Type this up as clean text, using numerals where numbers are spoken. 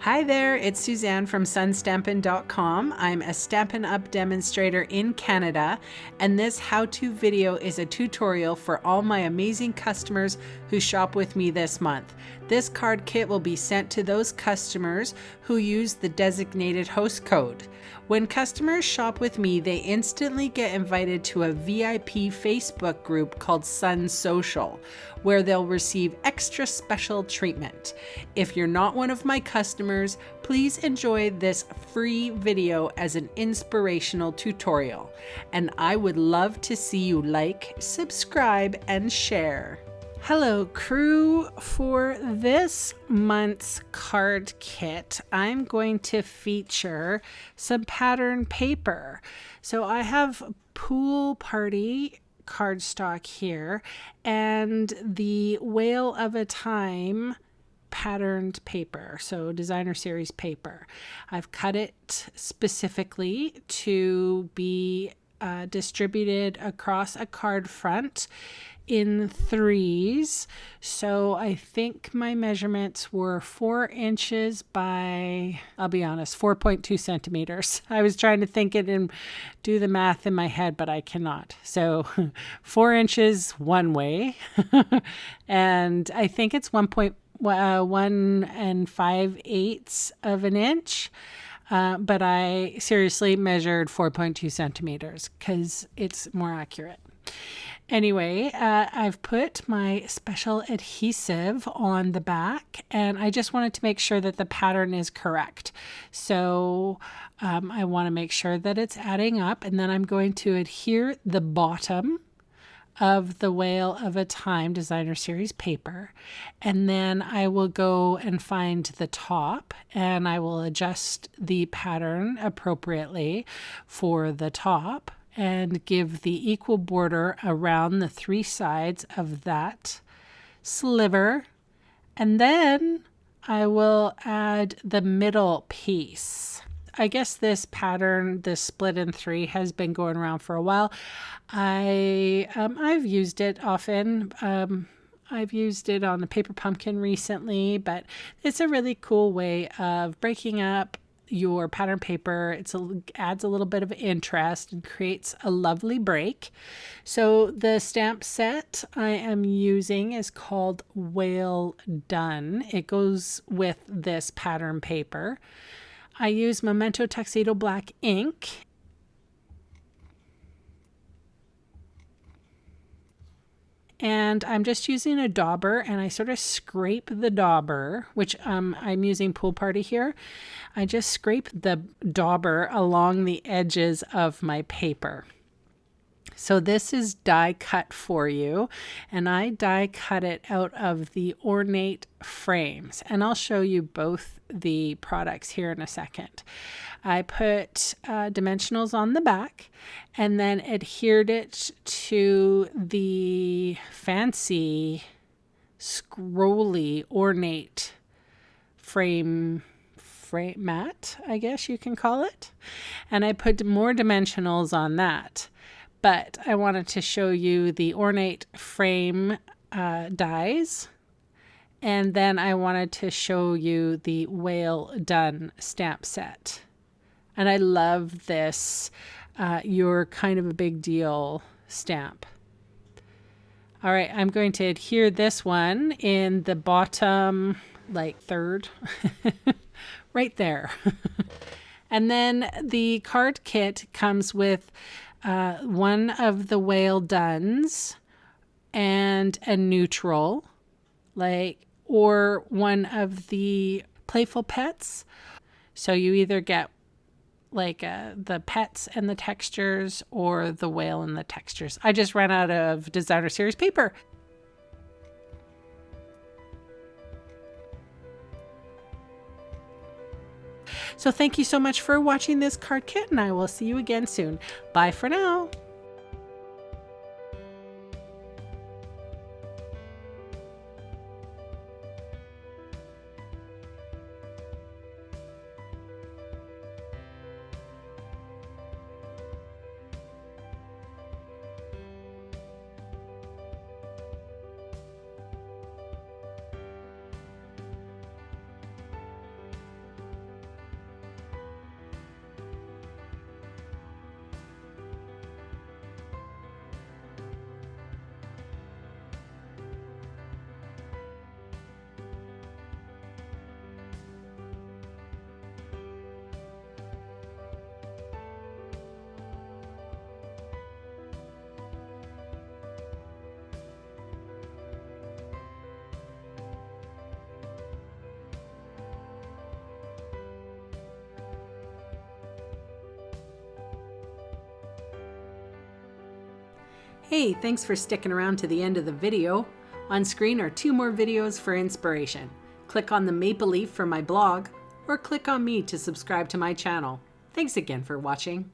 Hi there, it's Suzanne from sunstampin.com. I'm a Stampin' Up demonstrator in Canada, and this how-to video is a tutorial for all my amazing customers who shop with me this month. This card kit will be sent to those customers who use the designated host code. When customers shop with me, they instantly get invited to a VIP Facebook group called Sun Social, where they'll receive extra special treatment. If you're not one of my customers, please enjoy this free video as an inspirational tutorial. And I would love to see you like, subscribe, and share. Hello crew, for this month's card kit, I'm going to feature some pattern paper. So I have Pool Party cardstock here and the Whale of a Time patterned paper, so designer series paper. I've cut it specifically to be distributed across a card front in 3s. So I think my measurements were 4 inches by, I'll be honest, 4.2 centimeters. I was trying to think it and do the math in my head, but I cannot. So 4 inches one way, and I think it's 1 5/8 of an inch. But I seriously measured 4.2 centimeters because it's more accurate. Anyway, I've put my special adhesive on the back, and I just wanted to make sure that the pattern is correct. So I want to make sure that it's adding up, and then I'm going to adhere the bottom of the Whale of a Time designer series paper, and then I will go and find the top, and I will adjust the pattern appropriately for the top and give the equal border around the 3 sides of that sliver, and then I will add the middle piece. I guess this pattern, this split in 3, has been going around for a while. I've used it often. I've used it on the paper pumpkin recently, but it's a really cool way of breaking up your pattern paper. It adds a little bit of interest and creates a lovely break. So the stamp set I am using is called Whale Done. It goes with this pattern paper. I use Memento Tuxedo Black ink. And I'm just using a dauber, and I sort of scrape the dauber, which I'm using Pool Party here. I just scrape the dauber along the edges of my paper. So this is die cut for you, and I die cut it out of the ornate frames, and I'll show you both the products here in a second. I put dimensionals on the back and then adhered it to the fancy scrolly ornate frame mat, I guess you can call it, and I put more dimensionals on that. But I wanted to show you the ornate frame dies, and then I wanted to show you the Whale Done stamp set. And I love this You're Kind of a Big Deal stamp. All right, I'm going to adhere this one in the bottom, like 3rd, right there. And then the card kit comes with one of the Whale Dones and a neutral, or one of the Playful Pets. So you either get the pets and the textures or the whale and the textures. I just ran out of designer series paper. So thank you so much for watching this card kit, and I will see you again soon. Bye for now. Hey, thanks for sticking around to the end of the video. On screen are 2 more videos for inspiration. Click on the maple leaf for my blog, or click on me to subscribe to my channel. Thanks again for watching.